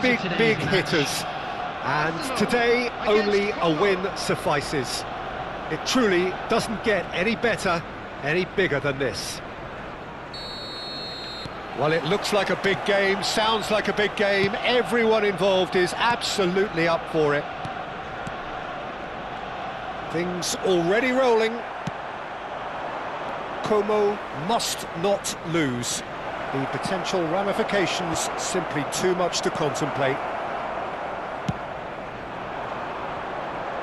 big hitters. And today, only a win suffices. It truly doesn't get any better, any bigger than this. Well, it looks like a big game, sounds like a big game. Everyone involved is absolutely up for it. Things already rolling. Como must not lose. The potential ramifications simply too much to contemplate.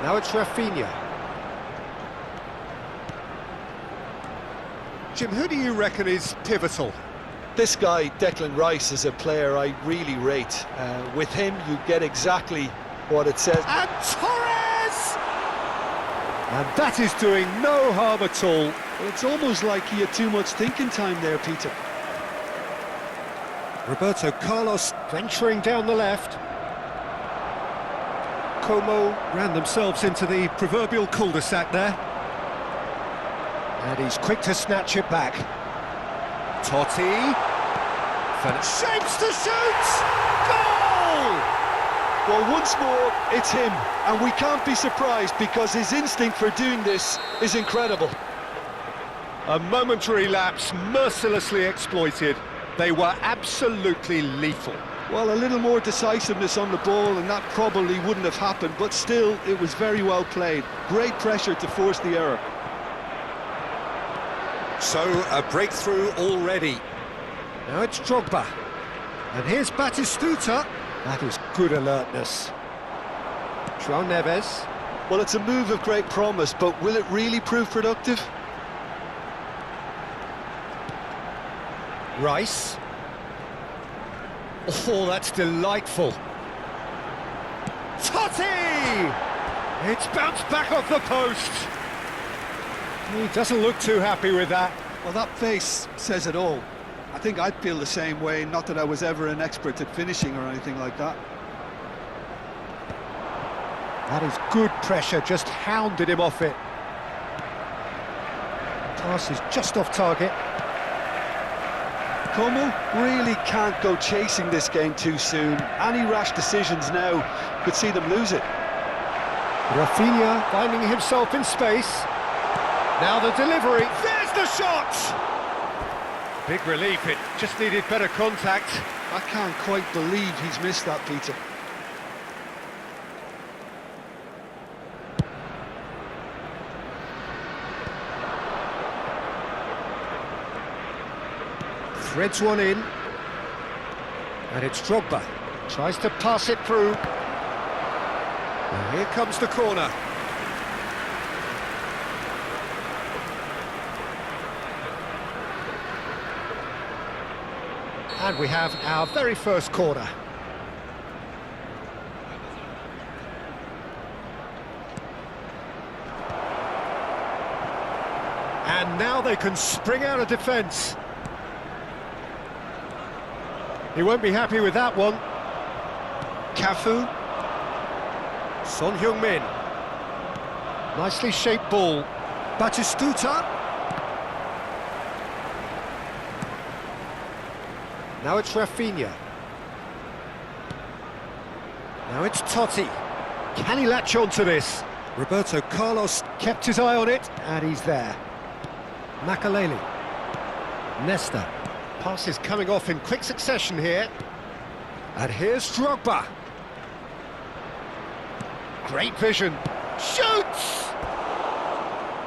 Now it's Rafinha. Jim, who do you reckon is pivotal? This guy, Declan Rice, is a player I really rate. With him, you get exactly what it says. And Torres! And that is doing no harm at all. Well, it's almost like he had too much thinking time there, Peter. Roberto Carlos venturing down the left. Como ran themselves into the proverbial cul-de-sac there. And he's quick to snatch it back. Totti. Shapes to shoot! Goal! Well, once more, it's him. And we can't be surprised because his instinct for doing this is incredible. A momentary lapse mercilessly exploited. They were absolutely lethal. Well, a little more decisiveness on the ball and that probably wouldn't have happened, but still, it was very well played. Great pressure to force the error. So, a breakthrough already. Now it's Drogba. And here's Batistuta. That is good alertness. João Neves. Well, it's a move of great promise, but will it really prove productive? Rice. Oh, that's delightful. Totti! It's bounced back off the post. He doesn't look too happy with that. Well, that face says it all. I think I'd feel the same way, not that I was ever an expert at finishing or anything like that. That is good pressure, just hounded him off it. Pass is just off target. Como really can't go chasing this game too soon. Any rash decisions now could see them lose it. Rafinha finding himself in space. Now the delivery. There's the shot! Big relief, it just needed better contact. I can't quite believe he's missed that, Peter. Threads one in. And it's Drogba. Tries to pass it through. And here comes the corner. And we have our very first corner. And now they can spring out of defence. He won't be happy with that one. Cafu. Son Heung-min. Nicely shaped ball. Batistuta. Now it's Rafinha. Now it's Totti. Can he latch on to this? Roberto Carlos kept his eye on it, and he's there. Makaleli. Nesta. Passes coming off in quick succession here. And here's Drogba. Great vision. Shoots!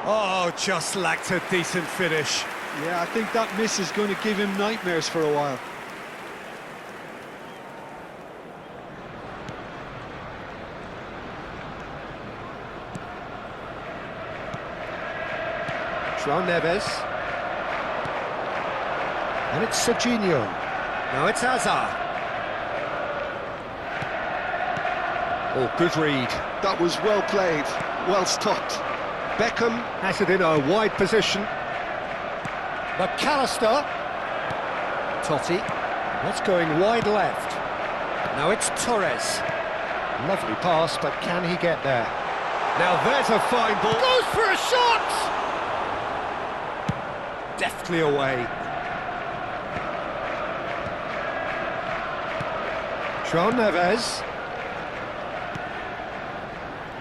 Oh, just lacked a decent finish. Yeah, I think that miss is going to give him nightmares for a while. João Neves. And it's Serginho. Now it's Hazard. Oh, good read. That was well played, well stopped. Beckham has it in a wide position. McAllister. Totti. That's going wide left. Now it's Torres. Lovely pass, but can he get there? Now there's a fine ball. Goes for a shot! Deftly away. João Neves.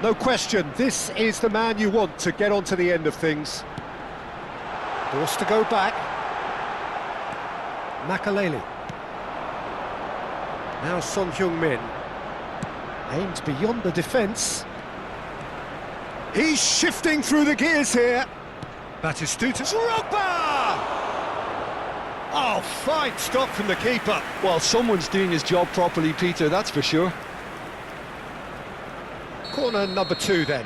No question, this is the man you want to get onto the end of things. Forced to go back. Makaleli. Now Son Heung-min. Aimed beyond the defence. He's shifting through the gears here. Batistuta. Drogba! Oh, fine stop from the keeper. Well, someone's doing his job properly, Peter, that's for sure. Corner number 2 then.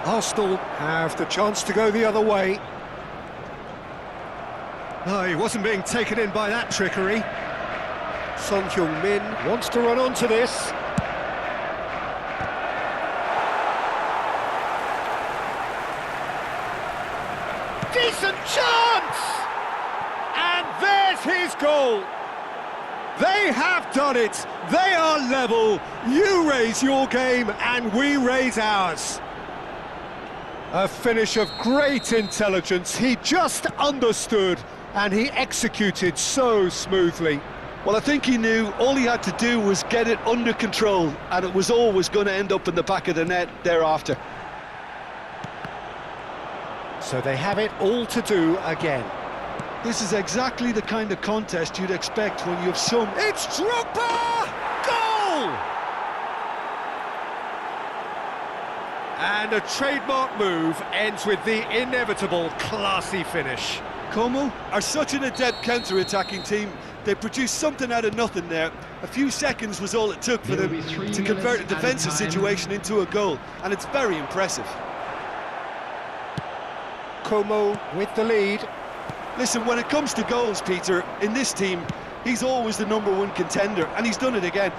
Arsenal have the chance to go the other way. No, he wasn't being taken in by that trickery. Son Heung-min wants to run onto this. Decent chance! And there's his goal! They have done it! They are level! You raise your game and we raise ours. A finish of great intelligence. He just understood and he executed so smoothly. Well, I think he knew all he had to do was get it under control, and it was always going to end up in the back of the net thereafter. So they have it all to do again. This is exactly the kind of contest you'd expect when you have some... It's Drogba! Goal! And a trademark move ends with the inevitable classy finish. Como are such an adept counter-attacking team. They produced something out of nothing there. A few seconds was all it took for them to convert a defensive situation into a goal, and it's very impressive. Como with the lead. Listen, when it comes to goals, Peter, in this team, he's always the #1 contender, and he's done it again.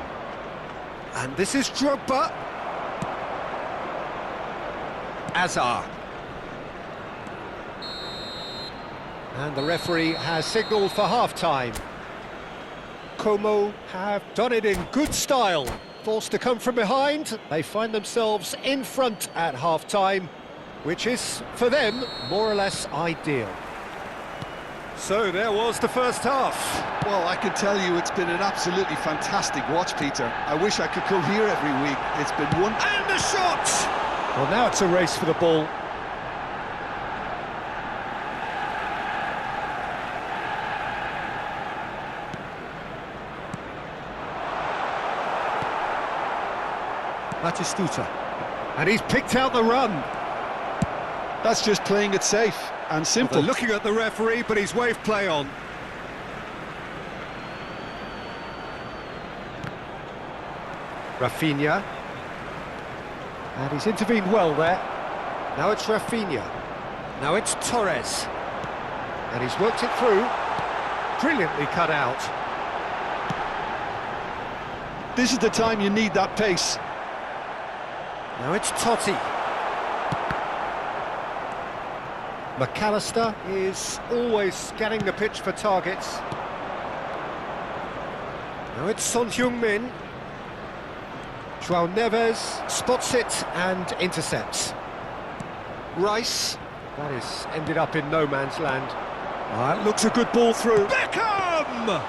And this is Drogba. Azar. And the referee has signalled for half-time. Como have done it in good style. Forced to come from behind, they find themselves in front at half-time, which is, for them, more or less ideal. So there was the first half. Well, I can tell you it's been an absolutely fantastic watch, Peter. I wish I could come here every week. It's been one... And the shot! Well, now it's a race for the ball. Batistuta. And he's picked out the run. That's just playing it safe and simple. Well, they're looking at the referee, but he's waved play on. Rafinha. And he's intervened well there. Now it's Rafinha. Now it's Torres. And he's worked it through. Brilliantly cut out. This is the time you need that pace. Now it's Totti. McAllister is always scanning the pitch for targets. Now it's Son Heung-min. João Neves spots it and intercepts. Rice, that is ended up in no man's land. It looks a good ball through. Beckham!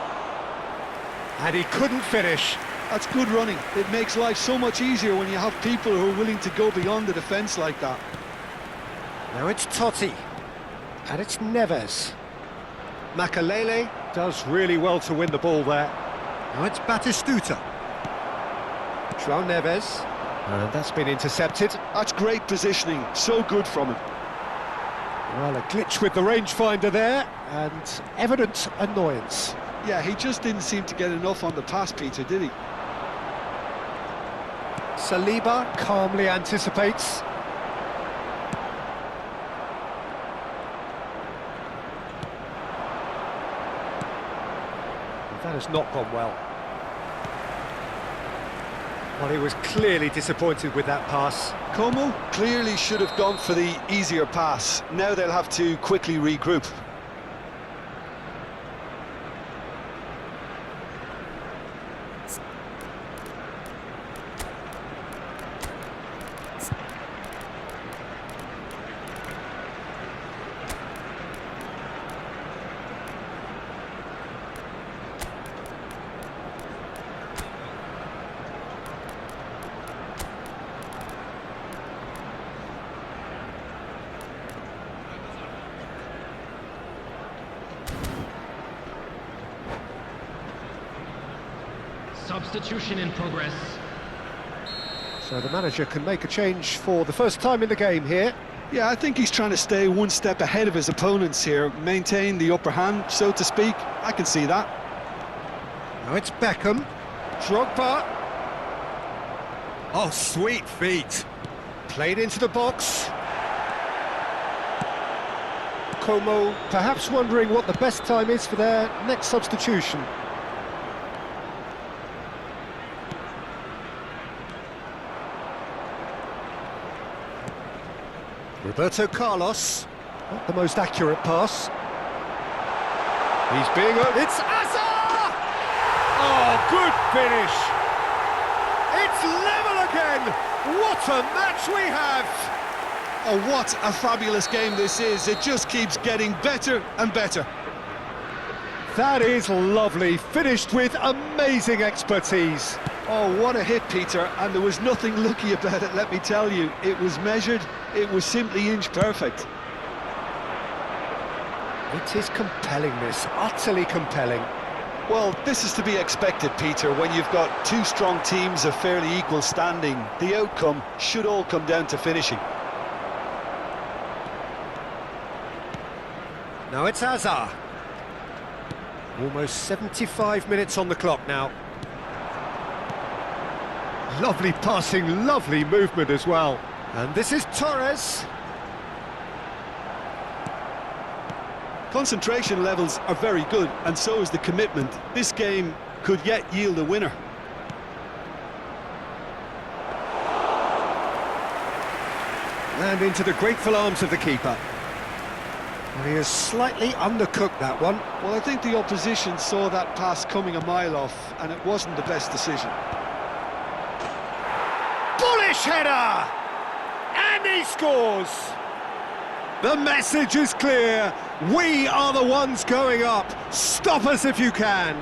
And he couldn't finish. That's good running. It makes life so much easier when you have people who are willing to go beyond the defence like that. Now it's Totti. And it's Neves. Makaleli does really well to win the ball there. Now it's Batistuta. João Neves. And that's been intercepted. That's great positioning. So good from him. Well, a glitch with the rangefinder there, and evident annoyance. Yeah, he just didn't seem to get enough on the pass, Peter, did he? Saliba calmly anticipates. That has not gone well. Well, he was clearly disappointed with that pass. Como clearly should have gone for the easier pass. Now they'll have to quickly regroup. Substitution in progress. So the manager can make a change for the first time in the game here. Yeah, I think he's trying to stay one step ahead of his opponents here, maintain the upper hand, so to speak. I can see that. Now it's Beckham. Drogba. Oh, sweet feet. Played into the box. Como perhaps wondering what the best time is for their next substitution. Roberto Carlos, not the most accurate pass. He's being... It's Hazard! Oh, good finish! It's level again! What a match we have! Oh, what a fabulous game this is. It just keeps getting better and better. That is lovely, finished with amazing expertise. Oh, what a hit, Peter, and there was nothing lucky about it, let me tell you. It was measured, it was simply inch perfect. It is compelling, this, utterly compelling. Well, this is to be expected, Peter, when you've got two strong teams of fairly equal standing. The outcome should all come down to finishing. Now it's Hazard. Almost 75 minutes on the clock now. Lovely passing, lovely movement as well. And this is Torres. Concentration levels are very good, and so is the commitment. This game could yet yield a winner. And into the grateful arms of the keeper. Well, he has slightly undercooked that one. Well, I think the opposition saw that pass coming a mile off, and it wasn't the best decision. Bullish header! And he scores! The message is clear. We are the ones going up. Stop us if you can.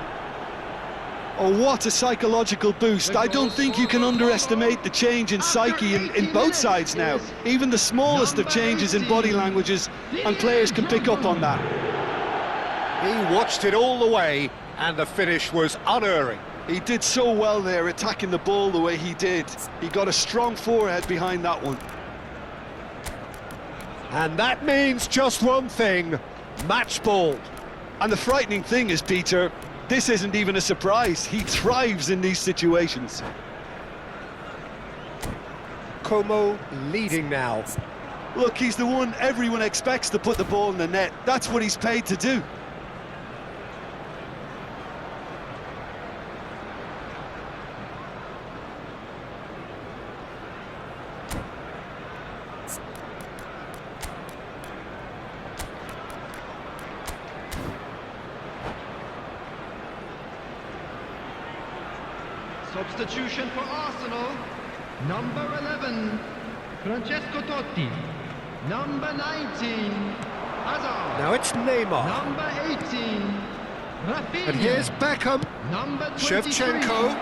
Oh, what a psychological boost. I don't think you can underestimate the change in psyche in both sides now. Even the smallest of changes in body languages, and players can pick up on that. He watched it all the way, and the finish was unerring. He did so well there, attacking the ball the way he did. He got a strong forehead behind that one. And that means just one thing, match ball. And the frightening thing is, Peter, this isn't even a surprise. He thrives in these situations. Como leading now. Look, he's the one everyone expects to put the ball in the net. That's what he's paid to do. Substitution for Arsenal. Number 11, Francesco Totti. Number 19, Hazard. Now it's Neymar. Number 18, Rafinha. And here's Beckham. Number 23, Shevchenko.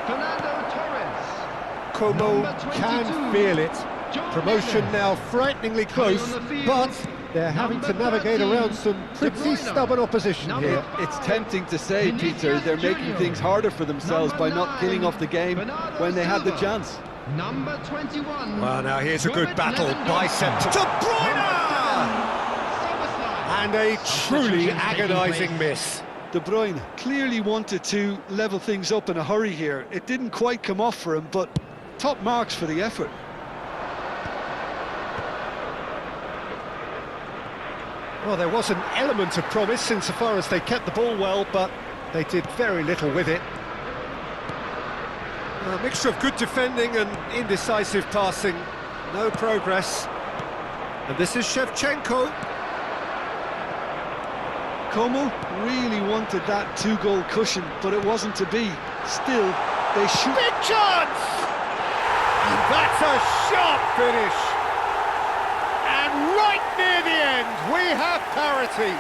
Fernando Torres. Como Number 22, can feel it. John Promotion Evans. now frighteningly close, on the field, but they're having to number navigate 13, around some De pretty Bruyne. stubborn opposition Number here. 5, It's tempting to say, Peter, they're making Junior. things harder for themselves Number by not 9, killing off the game Bernardo when they had the Silva. chance. Number 21. Well, now here's a good Robert battle. Lewandowski. Bicep to De Bruyne! And a truly agonising miss. De Bruyne clearly wanted to level things up in a hurry here. It didn't quite come off for him, but top marks for the effort. Well, there was an element of promise insofar as they kept the ball well, but they did very little with it. A mixture of good defending and indecisive passing. No progress. And this is Shevchenko. Como really wanted that two-goal cushion, but it wasn't to be. Still, they should... Big chance! And that's a sharp finish. And right near the end, we have parity.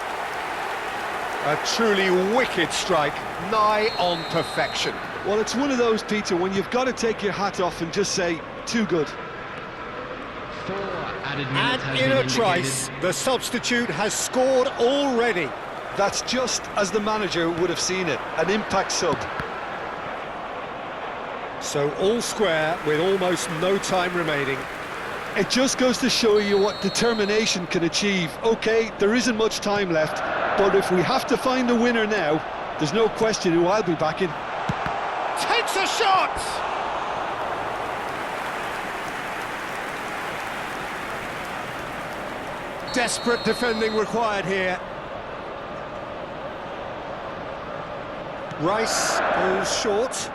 A truly wicked strike, nigh on perfection. Well, it's one of those, Peter, when you've got to take your hat off and just say, too good. 4 added And minutes has in been a trice, indicated. the substitute has scored already. That's just as the manager would have seen it, an impact sub. So all square with almost no time remaining. It just goes to show you what determination can achieve. OK, there isn't much time left, but if we have to find a winner now, there's no question who I'll be backing. Takes a shot! Desperate defending required here. Rice goes short.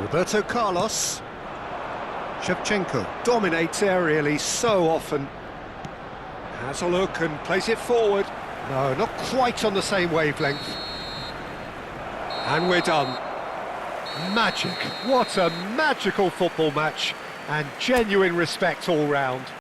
Roberto Carlos. Shevchenko dominates aerially so often. Has a look and plays it forward. No, not quite on the same wavelength. And we're done. Magic. What a magical football match. And genuine respect all round.